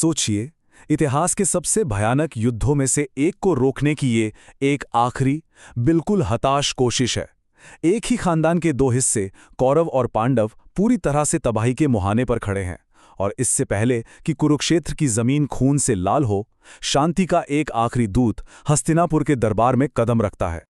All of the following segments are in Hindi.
सोचिए, इतिहास के सबसे भयानक युद्धों में से एक को रोकने की ये एक आखिरी, बिल्कुल हताश कोशिश है। एक ही खानदान के दो हिस्से, कौरव और पांडव, पूरी तरह से तबाही के मुहाने पर खड़े हैं। और इससे पहले कि कुरुक्षेत्र की जमीन खून से लाल हो, शांति का एक आखिरी दूत हस्तिनापुर के दरबार में कदम रखता है।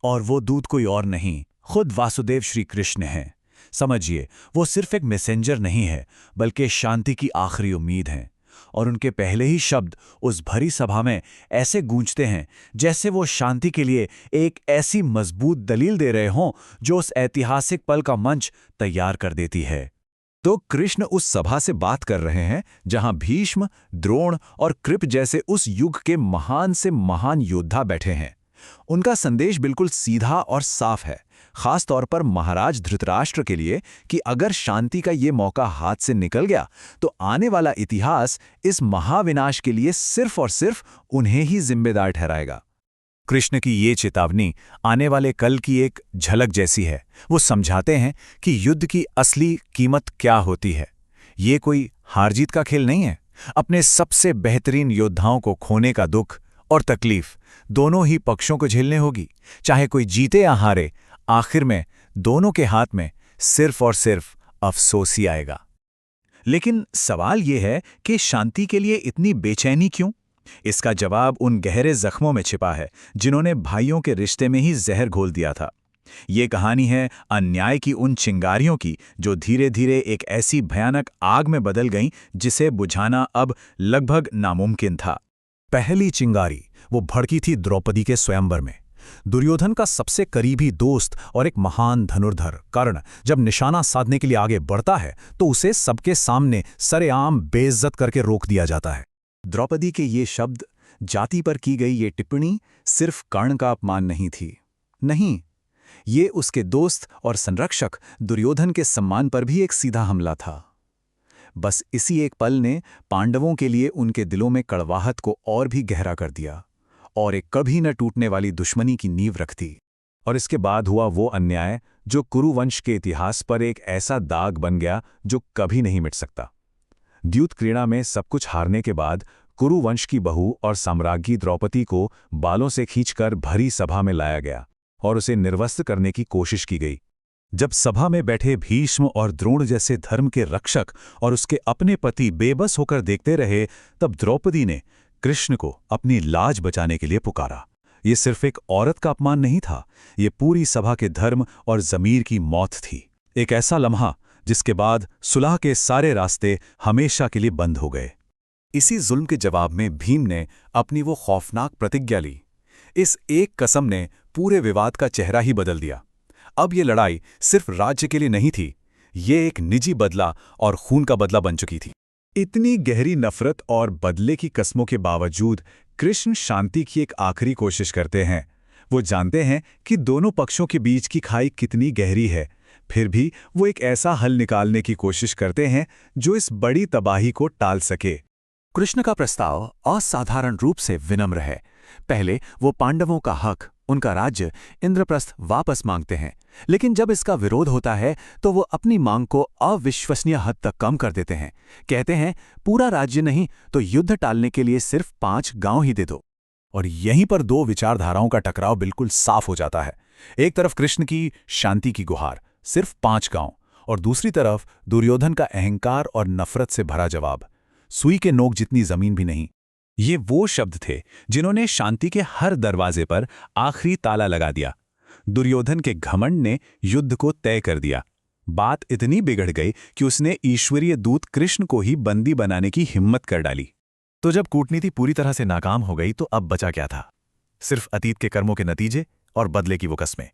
और वो दूत कोई और नहीं, खुद वासुदेव श्री कृष्ण हैं। समझिए, वो सिर्फ एक मैसेंजर नहीं है, बल्कि शांति की आखिरी उम्मीद हैं। और उनके पहले ही शब्द उस भरी सभा में ऐसे गूंजते हैं जैसे वो शांति के लिए एक ऐसी मजबूत दलील दे रहे हों जो उस ऐतिहासिक पल का मंच तैयार कर देती है। तो कृष्ण उस सभा से बात कर रहे हैं जहां भीष्म, द्रोण और कृप जैसे उस युग के महान से महान योद्धा बैठे हैं। उनका संदेश बिल्कुल सीधा और साफ है, खास तौर पर महाराज धृतराष्ट्र के लिए, कि अगर शांति का ये मौका हाथ से निकल गया तो आने वाला इतिहास इस महाविनाश के लिए सिर्फ और सिर्फ उन्हें ही जिम्मेदार ठहराएगा। कृष्ण की ये चेतावनी आने वाले कल की एक झलक जैसी है। वो समझाते हैं कि युद्ध की असली कीमत क्या होती है। ये कोई हार जीत का खेल नहीं है। अपने सबसे बेहतरीन योद्धाओं को खोने का दुख और तकलीफ दोनों ही पक्षों को झेलने होगी, चाहे कोई जीते या हारे। आखिर में दोनों के हाथ में सिर्फ और सिर्फ अफसोस ही आएगा। लेकिन सवाल यह है कि शांति के लिए इतनी बेचैनी क्यों? इसका जवाब उन गहरे जख्मों में छिपा है जिन्होंने भाइयों के रिश्ते में ही जहर घोल दिया था। ये कहानी है अन्याय की उन चिंगारियों की जो धीरे धीरे एक ऐसी भयानक आग में बदल गईं जिसे बुझाना अब लगभग नामुमकिन था। पहली चिंगारी वो भड़की थी द्रौपदी के स्वयंवर में। दुर्योधन का सबसे करीबी दोस्त और एक महान धनुर्धर कर्ण जब निशाना साधने के लिए आगे बढ़ता है तो उसे सबके सामने सरेआम बेइज्जत करके रोक दिया जाता है। द्रौपदी के ये शब्द, जाति पर की गई ये टिप्पणी सिर्फ कर्ण का अपमान नहीं थी। नहीं, ये उसके दोस्त और संरक्षक दुर्योधन के सम्मान पर भी एक सीधा हमला था। बस इसी एक पल ने पांडवों के लिए उनके दिलों में कड़वाहट को और भी गहरा कर दिया और एक कभी न टूटने वाली दुश्मनी की नींव रख दी। और इसके बाद हुआ वो अन्याय जो कुरुवंश के इतिहास पर एक ऐसा दाग बन गया जो कभी नहीं मिट सकता। द्यूत क्रीड़ा में सब कुछ हारने के बाद कुरुवंश की बहू और साम्राज्ञी द्रौपदी को बालों से खींचकर भरी सभा में लाया गया और उसे निर्वस्त्र करने की कोशिश की गई। जब सभा में बैठे भीष्म और द्रोण जैसे धर्म के रक्षक और उसके अपने पति बेबस होकर देखते रहे, तब द्रौपदी ने कृष्ण को अपनी लाज बचाने के लिए पुकारा। ये सिर्फ एक औरत का अपमान नहीं था, ये पूरी सभा के धर्म और ज़मीर की मौत थी। एक ऐसा लम्हा जिसके बाद सुलह के सारे रास्ते हमेशा के लिए बंद हो गए। इसी जुल्म के जवाब में भीम ने अपनी वो खौफनाक प्रतिज्ञा ली। इस एक कसम ने पूरे विवाद का चेहरा ही बदल दिया। अब ये लड़ाई सिर्फ राज्य के लिए नहीं थी, ये एक निजी बदला और खून का बदला बन चुकी थी। इतनी गहरी नफरत और बदले की कस्मों के बावजूद कृष्ण शांति की एक आखिरी कोशिश करते हैं। वो जानते हैं कि दोनों पक्षों के बीच की खाई कितनी गहरी है, फिर भी वो एक ऐसा हल निकालने की कोशिश करते हैं जो इस बड़ी तबाही को टाल सके। कृष्ण का प्रस्ताव असाधारण रूप से विनम्र है। पहले वो पांडवों का हक, उनका राज्य, इंद्रप्रस्थ वापस मांगते हैं, लेकिन जब इसका विरोध होता है तो वो अपनी मांग को अविश्वसनीय हद तक कम कर देते हैं। कहते हैं पूरा राज्य नहीं तो युद्ध टालने के लिए सिर्फ 5 गांव ही दे दो। और यहीं पर दो विचारधाराओं का टकराव बिल्कुल साफ हो जाता है। एक तरफ कृष्ण की शांति की गुहार, सिर्फ 5 गांव, और दूसरी तरफ दुर्योधन का अहंकार और नफरत से भरा जवाब, सुई के नोक जितनी जमीन भी नहीं। ये वो शब्द थे जिन्होंने शांति के हर दरवाजे पर आखिरी ताला लगा दिया। दुर्योधन के घमंड ने युद्ध को तय कर दिया। बात इतनी बिगड़ गई कि उसने ईश्वरीय दूत कृष्ण को ही बंदी बनाने की हिम्मत कर डाली। तो जब कूटनीति पूरी तरह से नाकाम हो गई तो अब बचा क्या था? सिर्फ अतीत के कर्मों के नतीजे और बदले की वो कस्में।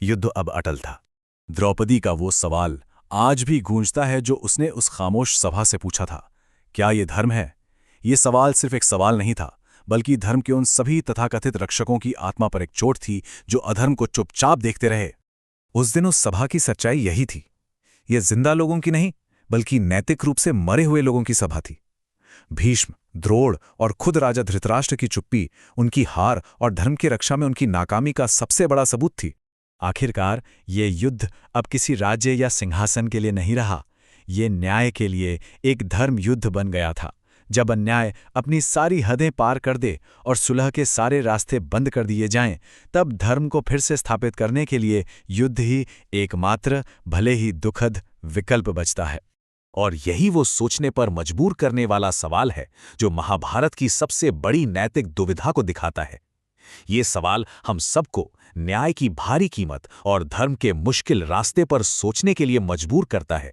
युद्ध अब अटल था। द्रौपदी का वो सवाल आज भी गूंजता है जो उसने उस खामोश सभा से पूछा था, क्या ये धर्म है? ये सवाल सिर्फ एक सवाल नहीं था, बल्कि धर्म के उन सभी तथाकथित रक्षकों की आत्मा पर एक चोट थी जो अधर्म को चुपचाप देखते रहे। उस दिन उस सभा की सच्चाई यही थी। ये जिंदा लोगों की नहीं, बल्कि नैतिक रूप से मरे हुए लोगों की सभा थी। भीष्म, द्रोण और खुद राजा धृतराष्ट्र की चुप्पी उनकी हार और धर्म की रक्षा में उनकी नाकामी का सबसे बड़ा सबूत थी। आखिरकार ये युद्ध अब किसी राज्य या सिंहासन के लिए नहीं रहा, ये न्याय के लिए एक धर्म युद्ध बन गया था, जब अन्याय अपनी सारी हदें पार कर दे और सुलह के सारे रास्ते बंद कर दिए जाएं, तब धर्म को फिर से स्थापित करने के लिए युद्ध ही एकमात्र, भले ही दुखद, विकल्प बचता है। और यही वो सोचने पर मजबूर करने वाला सवाल है जो महाभारत की सबसे बड़ी नैतिक दुविधा को दिखाता है। ये सवाल हम सबको न्याय की भारी कीमत और धर्म के मुश्किल रास्ते पर सोचने के लिए मजबूर करता है।